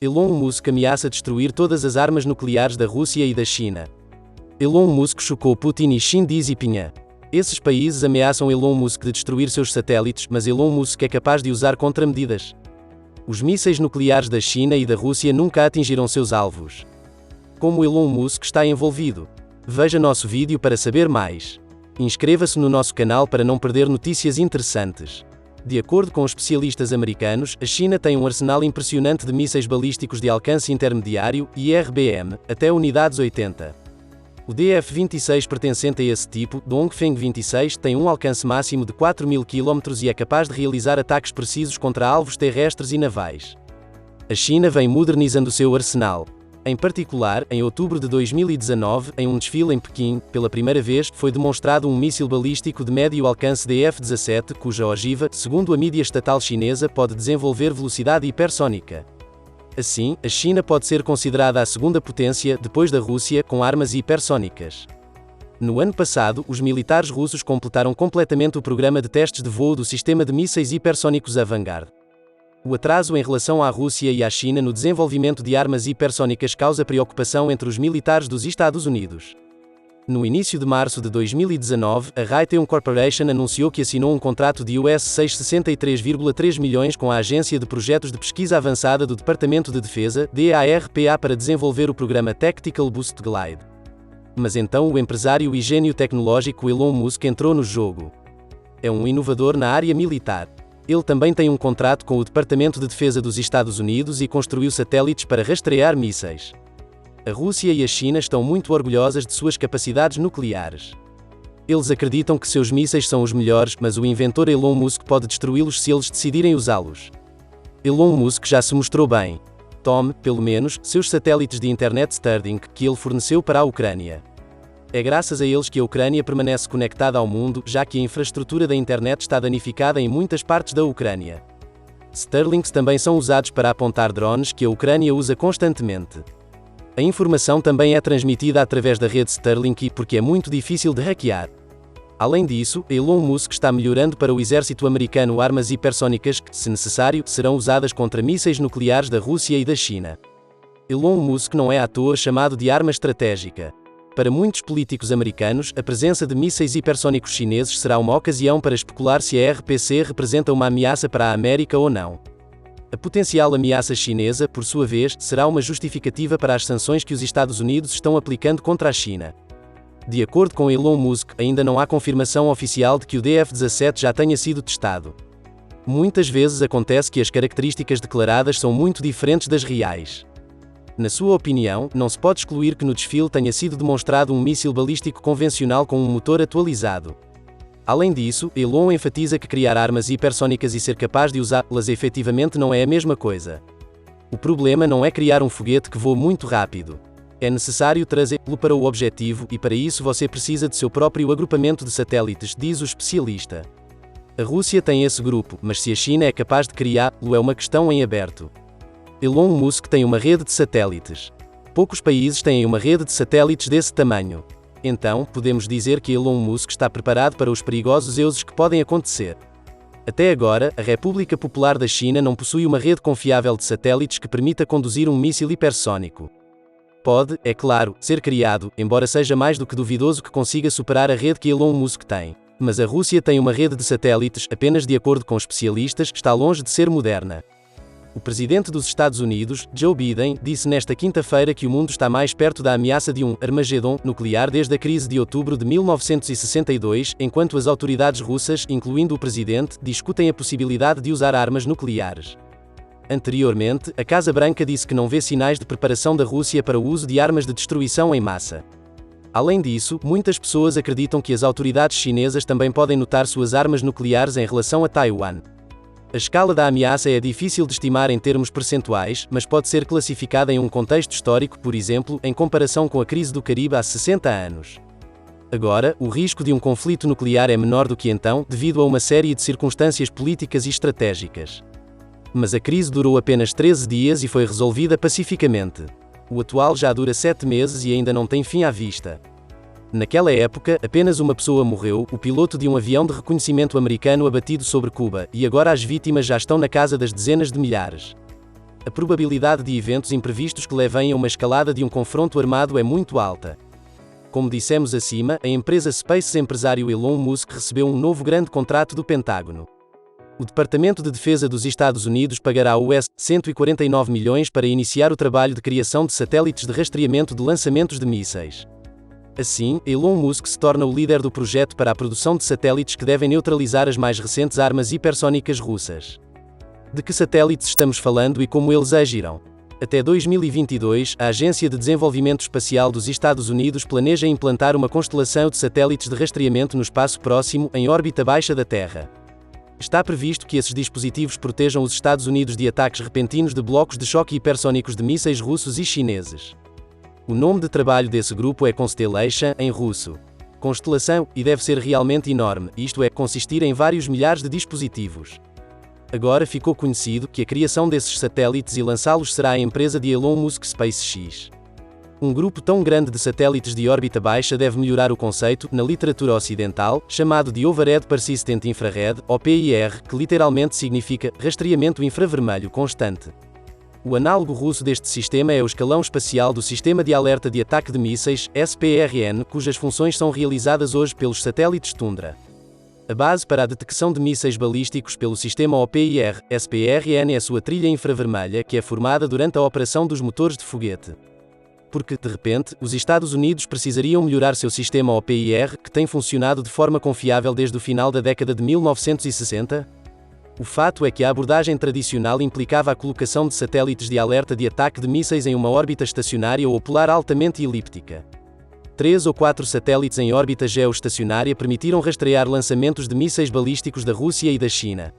Elon Musk ameaça destruir todas as armas nucleares da Rússia e da China. Elon Musk chocou Putin e Xi Jinping. Esses países ameaçam Elon Musk de destruir seus satélites, mas Elon Musk é capaz de usar contramedidas. Os mísseis nucleares da China e da Rússia nunca atingiram seus alvos. Como Elon Musk está envolvido? Veja nosso vídeo para saber mais. Inscreva-se no nosso canal para não perder notícias interessantes. De acordo com especialistas americanos, a China tem um arsenal impressionante de mísseis balísticos de alcance intermediário, IRBM, até unidades 80. O DF-26 pertencente a esse tipo, Dongfeng 26, tem um alcance máximo de 4.000 km e é capaz de realizar ataques precisos contra alvos terrestres e navais. A China vem modernizando seu arsenal. Em particular, em outubro de 2019, em um desfile em Pequim, pela primeira vez, foi demonstrado um míssil balístico de médio alcance DF-17, cuja ogiva, segundo a mídia estatal chinesa, pode desenvolver velocidade hipersónica. Assim, a China pode ser considerada a segunda potência, depois da Rússia, com armas hipersónicas. No ano passado, os militares russos completaram completamente o programa de testes de voo do sistema de mísseis hipersónicos Vanguard. O atraso em relação à Rússia e à China no desenvolvimento de armas hipersónicas causa preocupação entre os militares dos Estados Unidos. No início de março de 2019, a Raytheon Corporation anunciou que assinou um contrato de US$ 663,3 milhões com a Agência de Projetos de Pesquisa Avançada do Departamento de Defesa, DARPA, para desenvolver o programa Tactical Boost Glide. Mas então o empresário e gênio tecnológico Elon Musk entrou no jogo. É um inovador na área militar. Ele também tem um contrato com o Departamento de Defesa dos Estados Unidos e construiu satélites para rastrear mísseis. A Rússia e a China estão muito orgulhosas de suas capacidades nucleares. Eles acreditam que seus mísseis são os melhores, mas o inventor Elon Musk pode destruí-los se eles decidirem usá-los. Elon Musk já se mostrou bem. Tome, pelo menos, seus satélites de internet Starlink, que ele forneceu para a Ucrânia. É graças a eles que a Ucrânia permanece conectada ao mundo, já que a infraestrutura da internet está danificada em muitas partes da Ucrânia. Starlinks também são usados para apontar drones que a Ucrânia usa constantemente. A informação também é transmitida através da rede Starlink porque é muito difícil de hackear. Além disso, Elon Musk está melhorando para o exército americano armas hipersónicas que, se necessário, serão usadas contra mísseis nucleares da Rússia e da China. Elon Musk não é à toa chamado de arma estratégica. Para muitos políticos americanos, a presença de mísseis hipersónicos chineses será uma ocasião para especular se a RPC representa uma ameaça para a América ou não. A potencial ameaça chinesa, por sua vez, será uma justificativa para as sanções que os Estados Unidos estão aplicando contra a China. De acordo com Elon Musk, ainda não há confirmação oficial de que o DF-17 já tenha sido testado. Muitas vezes acontece que as características declaradas são muito diferentes das reais. Na sua opinião, não se pode excluir que no desfile tenha sido demonstrado um míssil balístico convencional com um motor atualizado. Além disso, Elon enfatiza que criar armas hipersónicas e ser capaz de usá-las efetivamente não é a mesma coisa. O problema não é criar um foguete que voa muito rápido. É necessário trazê-lo para o objetivo e para isso você precisa de seu próprio agrupamento de satélites, diz o especialista. A Rússia tem esse grupo, mas se a China é capaz de criá-lo é uma questão em aberto. Elon Musk tem uma rede de satélites. Poucos países têm uma rede de satélites desse tamanho. Então, podemos dizer que Elon Musk está preparado para os perigosos usos que podem acontecer. Até agora, a República Popular da China não possui uma rede confiável de satélites que permita conduzir um míssil hipersónico. Pode, é claro, ser criado, embora seja mais do que duvidoso que consiga superar a rede que Elon Musk tem. Mas a Rússia tem uma rede de satélites, apenas de acordo com especialistas, que está longe de ser moderna. O presidente dos Estados Unidos, Joe Biden, disse nesta quinta-feira que o mundo está mais perto da ameaça de um Armagedon nuclear desde a crise de outubro de 1962, enquanto as autoridades russas, incluindo o presidente, discutem a possibilidade de usar armas nucleares. Anteriormente, a Casa Branca disse que não vê sinais de preparação da Rússia para o uso de armas de destruição em massa. Além disso, muitas pessoas acreditam que as autoridades chinesas também podem notar suas armas nucleares em relação a Taiwan. A escala da ameaça é difícil de estimar em termos percentuais, mas pode ser classificada em um contexto histórico, por exemplo, em comparação com a crise do Caribe há 60 anos. Agora, o risco de um conflito nuclear é menor do que então, devido a uma série de circunstâncias políticas e estratégicas. Mas a crise durou apenas 13 dias e foi resolvida pacificamente. O atual já dura 7 meses e ainda não tem fim à vista. Naquela época, apenas uma pessoa morreu, o piloto de um avião de reconhecimento americano abatido sobre Cuba, e agora as vítimas já estão na casa das dezenas de milhares. A probabilidade de eventos imprevistos que levem a uma escalada de um confronto armado é muito alta. Como dissemos acima, a empresa SpaceX empresário Elon Musk recebeu um novo grande contrato do Pentágono. O Departamento de Defesa dos Estados Unidos pagará US$ 149 milhões para iniciar o trabalho de criação de satélites de rastreamento de lançamentos de mísseis. Assim, Elon Musk se torna o líder do projeto para a produção de satélites que devem neutralizar as mais recentes armas hipersónicas russas. De que satélites estamos falando e como eles agirão? Até 2022, a Agência de Desenvolvimento Espacial dos Estados Unidos planeja implantar uma constelação de satélites de rastreamento no espaço próximo, em órbita baixa da Terra. Está previsto que esses dispositivos protejam os Estados Unidos de ataques repentinos de blocos de choque hipersónicos de mísseis russos e chineses. O nome de trabalho desse grupo é Constellation, em russo. Constelação, e deve ser realmente enorme, isto é, consistir em vários milhares de dispositivos. Agora ficou conhecido que a criação desses satélites e lançá-los será a empresa de Elon Musk SpaceX. Um grupo tão grande de satélites de órbita baixa deve melhorar o conceito, na literatura ocidental, chamado de Overhead Persistent Infrared, ou PIR, que literalmente significa rastreamento infravermelho constante. O análogo russo deste sistema é o Escalão Espacial do Sistema de Alerta de Ataque de Mísseis, SPRN, cujas funções são realizadas hoje pelos satélites Tundra. A base para a detecção de mísseis balísticos pelo sistema OPIR, SPRN é a sua trilha infravermelha, que é formada durante a operação dos motores de foguete. Porque, de repente, os Estados Unidos precisariam melhorar seu sistema OPIR, que tem funcionado de forma confiável desde o final da década de 1960? O fato é que a abordagem tradicional implicava a colocação de satélites de alerta de ataque de mísseis em uma órbita estacionária ou polar altamente elíptica. 3 ou 4 satélites em órbita geoestacionária permitiram rastrear lançamentos de mísseis balísticos da Rússia e da China.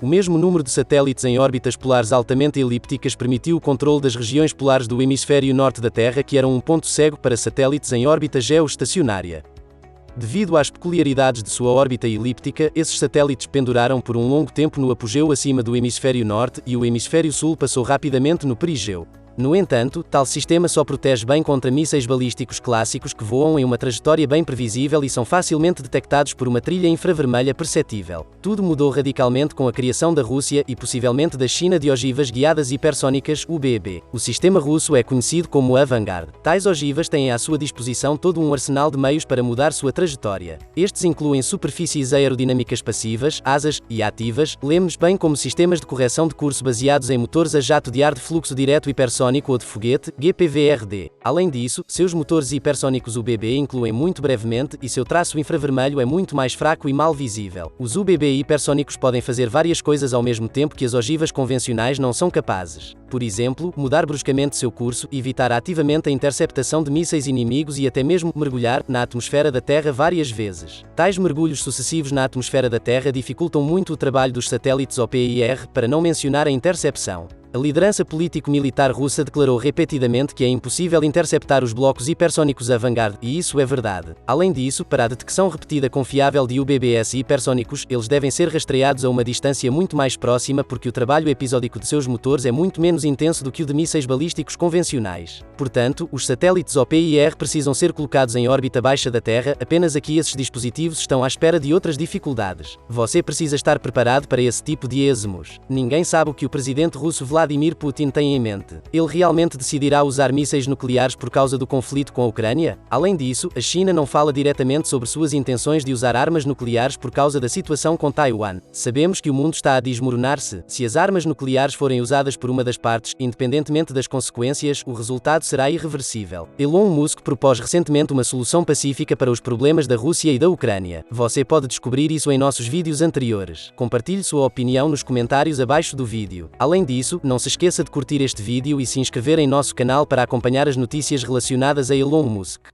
O mesmo número de satélites em órbitas polares altamente elípticas permitiu o controle das regiões polares do hemisfério norte da Terra, que eram um ponto cego para satélites em órbita geoestacionária. Devido às peculiaridades de sua órbita elíptica, esses satélites penduraram por um longo tempo no apogeu acima do hemisfério norte, e o hemisfério sul passou rapidamente no perigeu. No entanto, tal sistema só protege bem contra mísseis balísticos clássicos que voam em uma trajetória bem previsível e são facilmente detectados por uma trilha infravermelha perceptível. Tudo mudou radicalmente com a criação da Rússia e possivelmente da China de ogivas guiadas hipersónicas, UBB. O sistema russo é conhecido como a Vanguard. Tais ogivas têm à sua disposição todo um arsenal de meios para mudar sua trajetória. Estes incluem superfícies aerodinâmicas passivas, asas, e ativas, lemos, bem como sistemas de correção de curso baseados em motores a jato de ar de fluxo direto hipersónico ou de foguete, GPVRD. Além disso, seus motores hipersónicos UBB incluem muito brevemente e seu traço infravermelho é muito mais fraco e mal visível. Os UBB hipersónicos podem fazer várias coisas ao mesmo tempo que as ogivas convencionais não são capazes. Por exemplo, mudar bruscamente seu curso, evitar ativamente a interceptação de mísseis inimigos e até mesmo mergulhar na atmosfera da Terra várias vezes. Tais mergulhos sucessivos na atmosfera da Terra dificultam muito o trabalho dos satélites OPIR, para não mencionar a intercepção. A liderança político-militar russa declarou repetidamente que é impossível interceptar os blocos hipersónicos Vanguard, e isso é verdade. Além disso, para a detecção repetida confiável de UBBs hipersónicos, eles devem ser rastreados a uma distância muito mais próxima porque o trabalho episódico de seus motores é muito menos intenso do que o de mísseis balísticos convencionais. Portanto, os satélites OPIR precisam ser colocados em órbita baixa da Terra, apenas aqui esses dispositivos estão à espera de outras dificuldades. Você precisa estar preparado para esse tipo de esmos. Ninguém sabe o que o presidente russo Vladimir Putin tem em mente. Ele realmente decidirá usar mísseis nucleares por causa do conflito com a Ucrânia? Além disso, a China não fala diretamente sobre suas intenções de usar armas nucleares por causa da situação com Taiwan. Sabemos que o mundo está a desmoronar-se. Se as armas nucleares forem usadas por uma das partes, independentemente das consequências, o resultado será irreversível. Elon Musk propôs recentemente uma solução pacífica para os problemas da Rússia e da Ucrânia. Você pode descobrir isso em nossos vídeos anteriores. Compartilhe sua opinião nos comentários abaixo do vídeo. Além disso, não se esqueça de curtir este vídeo e se inscrever em nosso canal para acompanhar as notícias relacionadas a Elon Musk.